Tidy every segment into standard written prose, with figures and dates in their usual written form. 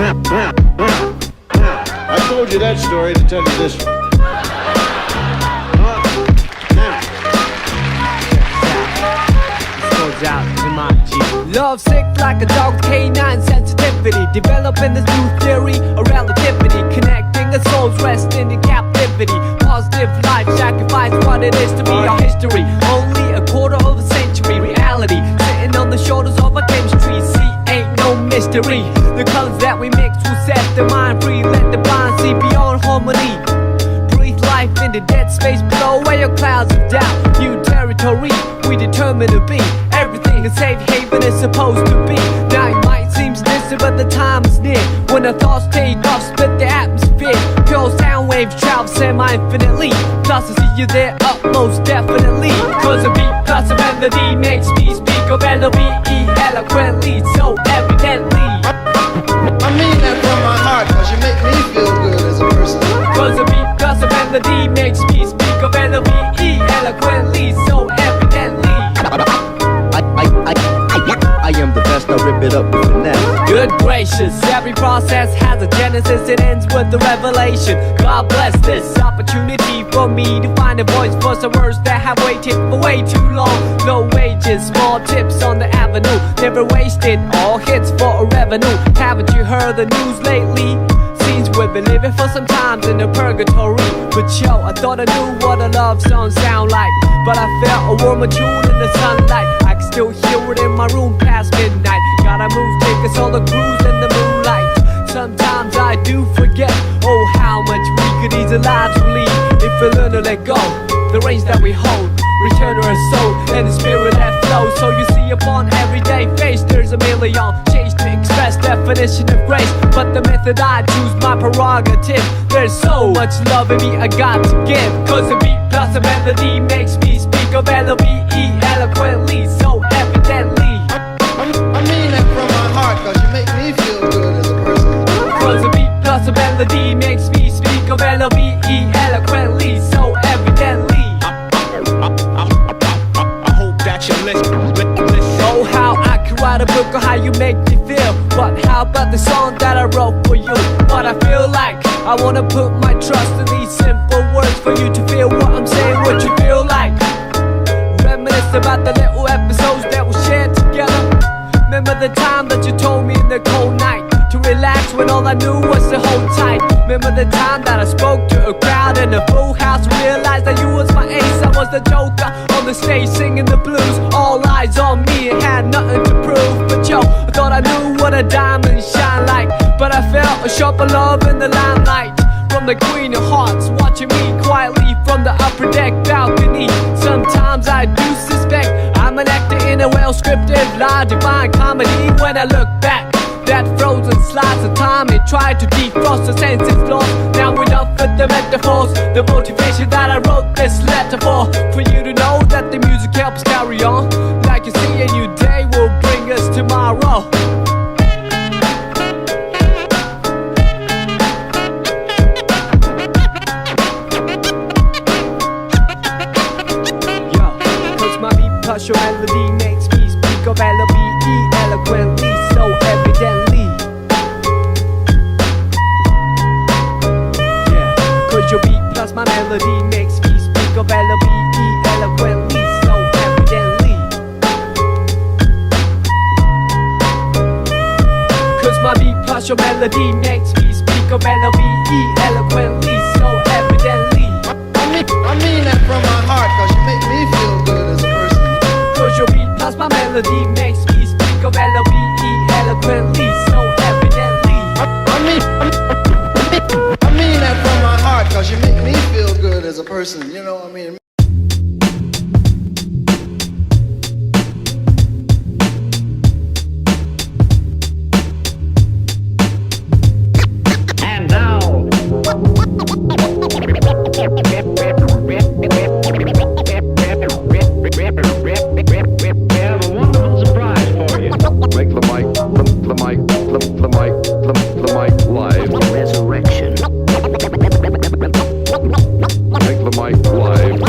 I told you that story to tell you this one. Love sick like a dog with canine sensitivity, developing this new theory of relativity, connecting the souls resting in captivity. Positive life sacrifice what it is to be our history. Only a quarter of a century reality, sitting on the shoulders of our chemistry. See, ain't no mystery. The colors that we mix will set the mind free. Let the blind see beyond harmony. Breathe life in the dead space, blow away your clouds of doubt. New territory we determine to be. Everything a safe haven is supposed to be. Now it might seem distant, but the time is near when the thoughts take off, split the atmosphere. Pure sound waves travel semi-infinitely. Plus I see you there up most definitely. Cause a beat plus a melody makes me speak of L-O-V-E eloquently, so evidently. I mean that from my heart, cause you make me feel good as a person. Cause a beat plus a melody makes me speak of L-O-V-E eloquently, so evidently. I am the best, I rip it up with finesse. Good gracious, every process has a genesis, it ends with the revelation. God bless this opportunity for me to find a voice for some words that have waited for way too long. Low wages, small tips on the avenue, never wasted, all hits for a revenue. Haven't you heard the news lately? Seems we've been living for some times in a purgatory. But yo, I thought I knew what a love song sound like, but I felt a warmer tune in the sunlight. I can still hear it in my room past midnight. Gotta move, take us all a cruise in the moonlight. Sometimes I do forget, oh how much we could easily leave if we learn to let go. The reins that we hold, return to our soul and the spirit that flows. So you see upon everyday face there's a million shades to express definition of grace, but the method I choose my prerogative. There's so much love in me I got to give. Cause a beat plus a melody makes me speak of L-O-V-E eloquently, so evidently. I mean that from my heart, cause you make me feel good as a person. Cause a beat plus a melody makes me speak of L-O-V-E eloquently, so evidently. I hope that you listen. Oh how I could write a book on how you make me feel, but how about the song that I wrote for you? What I feel like, I wanna put my trust in these simple words for you to feel what I'm saying, what you feel like. Reminisce about the little episodes that we shared together. Remember the time that you told me in the cold night to relax when all I knew was to hold tight. Remember the time that I spoke to a crowd in a full house, realized that you was my ace, I was the joker on the stage singing the blues. All eyes on me and had nothing to prove, but yo, I thought I knew what a diamond shine like. But I felt a sharper love in the limelight from the Queen of Hearts, watching me quietly from the upper deck balcony. Sometimes I do suspect I'm an actor in a well-scripted lie, divine comedy. When I look back, that frozen slice of time, it tried to defrost the senses lost. Now enough with the metaphors, the motivation that I wrote this letter for you to know that the music helps carry on. Like you see, a new day will bring us tomorrow. Your melody makes me speak of L-O-V-E eloquently, so evidently. Yeah, cause your beat plus my melody makes me speak of L-O-V-E eloquently, so evidently. Cause my beat plus your melody makes me speak of L-O-V-E eloquently, so evidently. I mean that from my heart, cause you make me feel good as a person. Cause your beat plus my melody makes me speak of L-O-V-E eloquently, so evidently. I mean that from my heart, cause you make me feel good as a person, you know, I mean. And now Make the mic live. Resurrection. Make the mic live.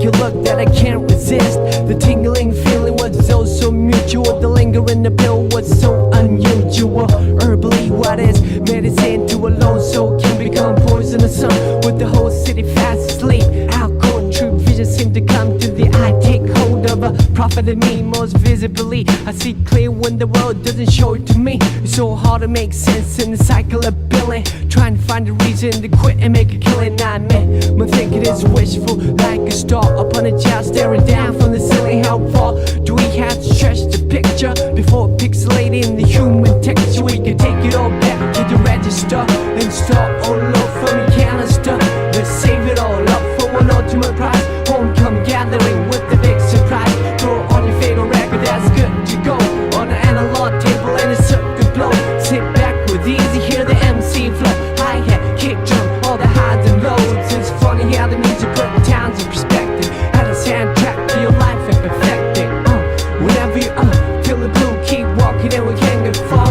like your look that I can't resist. The tingling feeling was so mutual. The lingering appeal was so unusual. Herbally, what is medicine to a lone soul can become poisonous. With the whole city fast asleep, how cold true vision seem to come to the eye. Take hold of a prophet in me most visibly. I see clear when the world doesn't show it to me. It's so hard to make sense in the cycle of billing. Trying to find a reason to quit and make a killing. I admit my thinking is wishful, like a star upon a child staring down from the ceiling. How far do we have to stretch the picture before pixelating the human texture? We can take it all back to the register and start all over from the canister. Let's save it all up for one ultimate prize. Homecoming gathering with the big surprise. Throw on your fatal record, that's good to go. On the analog table and a circuit blow. Sit back with easy, hear the MC flow. Hi-hat, kick drum, all the highs and lows. It's funny how the music put towns in perspective. Had a soundtrack to your life and perfect it. Whenever you feel the blue, keep walking and we can't get far.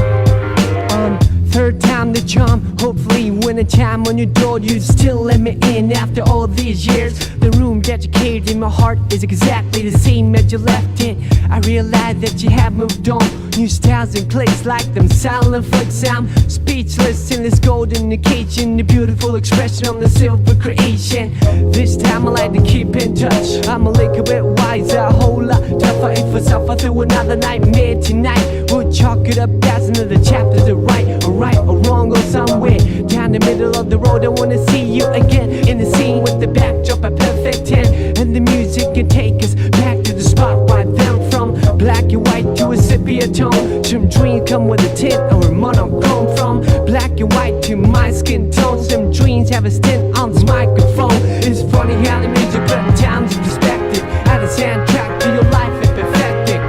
Third time the charm. Hopefully when a chime on your door you still let me in after all these years. The room that you caved in my heart is exactly the same as you left it. I realize that you have moved on. New styles and clicks like them silent flicks. I'm speechless in this golden occasion. The beautiful expression on the silver creation. This time I like to keep in touch. I'm a little bit wiser, a whole lot tougher. If I suffer through another nightmare tonight, we'll chalk it up as another chapter to write. Or right or wrong or somewhere down the middle of the road. I wanna see you again in the scene with the backdrop a perfect 10. And the music can take us back to the spot right then. From black and white to a sepia tone. Some dreams come with a tint or monochrome. From black and white to my skin tone. Some dreams have a stint on this microphone. It's funny how the music put times in perspective. Add a soundtrack to your life and perfect it.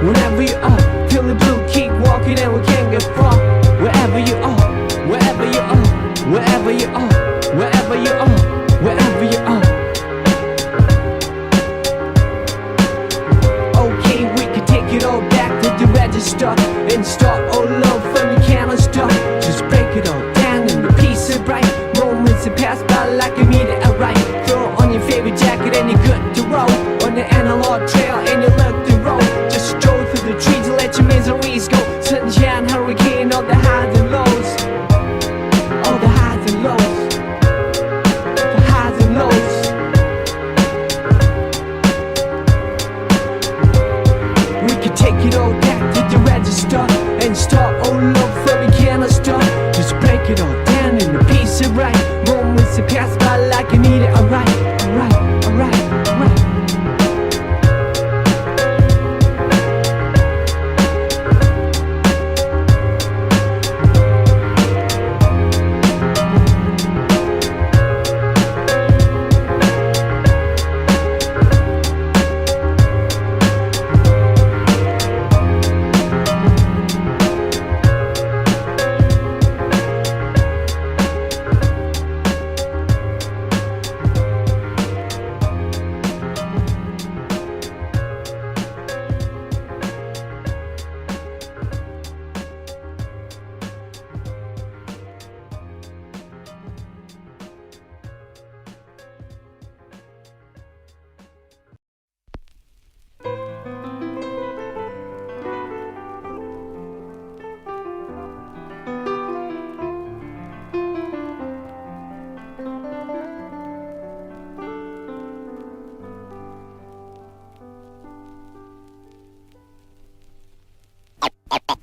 Whenever you feel the blue, keep walking and we can't get far. Wherever you are, wherever you are, wherever you are, wherever you are, wherever you are. Okay, we can take it all back to the register and start all over from the canister. Just break it all down in a piece of bright moments that pass by like a meteorite. Throw on your favorite jacket and you're good to roll on the analog trail and you look the road. Just stroll through the trees and let your miseries go. Sunshine, hurricane, all the highs and lows. All the highs and lows. The highs and lows. We can take it all back to the register and start all over from the canister. Just break it all down in a piece of right moments that pass by like you need it. Alright, alright, alright, alright.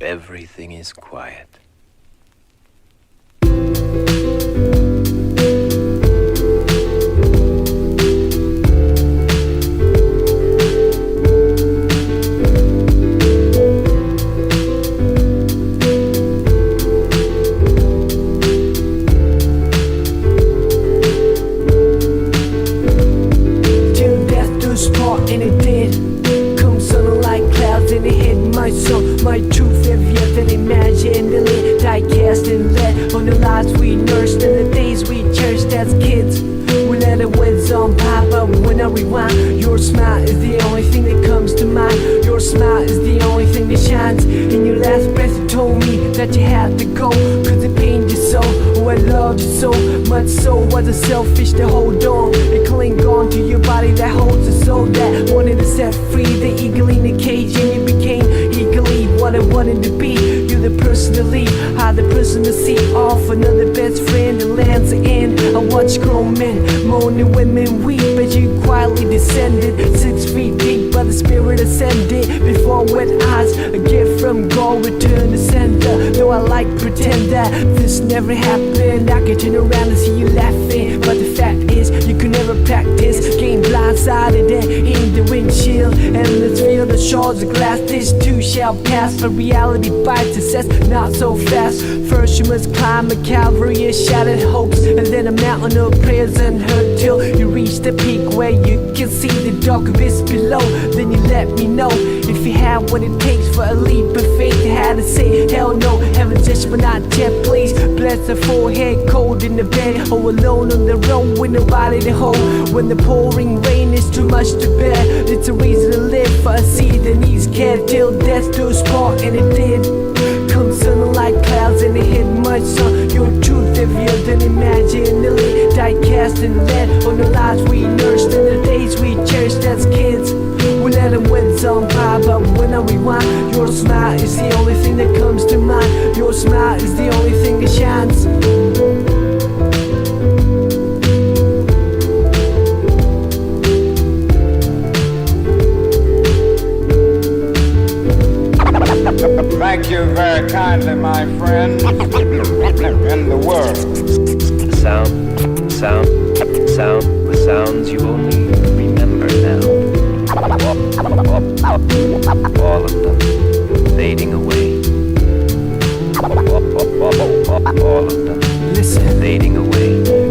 Everything is quiet. Till death do us part, and it did. Come sun like clouds and it hit my soul. My truth have yet to imagine. The lid die-cast and led on the lives we nursed and the days we cherished as kids. We let it whiz on by, but when I rewind, your smile is the only thing that comes to mind. Your smile is the only thing that shines. In your last breath you told me that you had to go, cause it pained you so. Oh, I loved you so much so was it selfish to hold on and cling on to your body that holds a soul that wanted to set free the eagle in the cage, and you became eagerly what I wanted to be. You're the person to lead, I'm the person to see off another best friend and lands the end. I watch grown men moan and women weep as you quietly descended 6 feet deep, but the spirit ascended before wet eyes. A gift from God returned to sender. Though I like pretend that this never happened, I could turn around and see you laughing, but the fact is you could never practice. Game blindsided and in the windshield, and let's feel the shards of glass. This too shall pass, but reality bites success not so fast. First you must climb a Calvary of shattered hopes, and then a mountain of prayers unheard till you reach the peak where you can see the dark abyss below. Then you let me know if you have what it takes for a leap of faith. You had to say hell no, heaven judgment not yet, please. Bless the forehead, cold in the bed, or alone on the road with nobody to hold. When the pouring rain is too much to bear, it's a reason to live for a seed that needs care till death do us part, and it did. Come sun like clouds and it hit much sun. Your truth heavier than imaginally die cast and lead on the lives we nursed and the days we cherished as kids. We let them win some pie, but when I rewind, your smile is the only thing that comes to mind. Your smile is the only thing that shines. Thank you very kindly, my friend. In the world. The sounds you only remember now. All of them fading away. All of them fading away.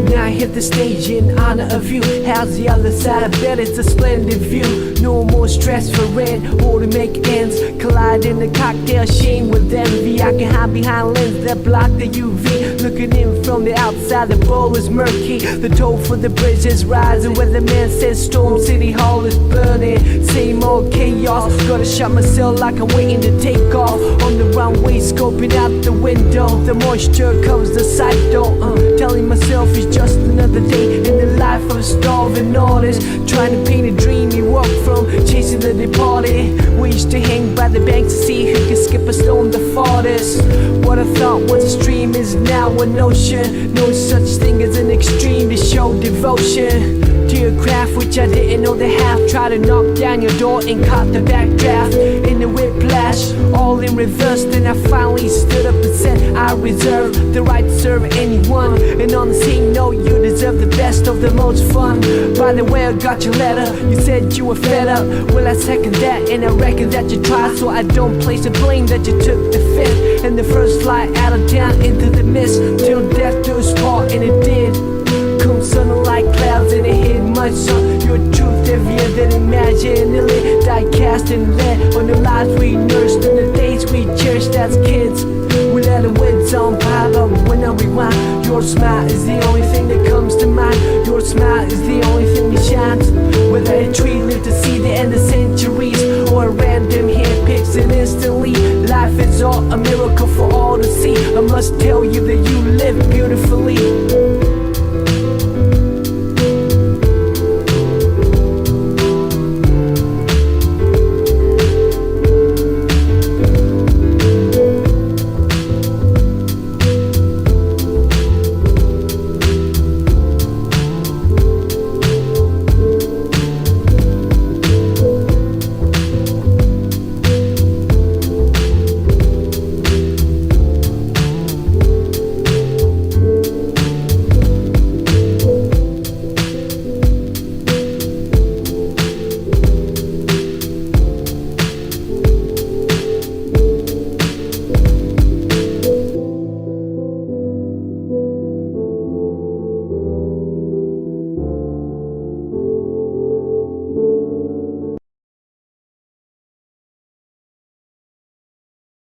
Now I hit the stage in honor of you. How's the other side? I bet it's a splendid view. No more stress for rent or to make ends. Collide in the cocktail sheen with envy. I can hide behind lenses that block the UV. Looking in from the outside, the bowl is murky. The toll for the bridge is rising. Where the man says Storm City Hall is burning. Same old chaos. Gotta shut myself like I'm waiting to take off. On the runway, scoping out the window. The moisture covers the sight though. Telling myself it's just another day in the life of a starving artist. Trying to paint a dream you walk from, chasing the departed. We used to hang by the bank to see who could skip a stone the farthest. What I thought was a stream is now an ocean. No such thing as an extreme to show devotion to your craft, which I didn't know the half. Try to knock down your door and caught the backdraft in the whiplash, all in reverse. Then I finally stood up and said I reserve the right to serve anyone. And on the same note, you deserve the best of the most fun. By the way, I got your letter, you said you were fed up. Well, I second that, and I reckon that you tried, so I don't place the blame that you took the fifth and the first flight out of town into the mist till death do us part, and it did. Come sun like clouds and it hit much sun. Your truth heavier than imaginally die cast and lead on the lives we nursed and the days we cherished as kids. We let the winds on pile up when I rewind. Your smile is the only thing that comes to mind. Your smile is the only thing that shines. Whether a tree lived to see the end of centuries or a random hand picks it instantly, life is all a miracle for all to see. I must tell you that you live beautifully.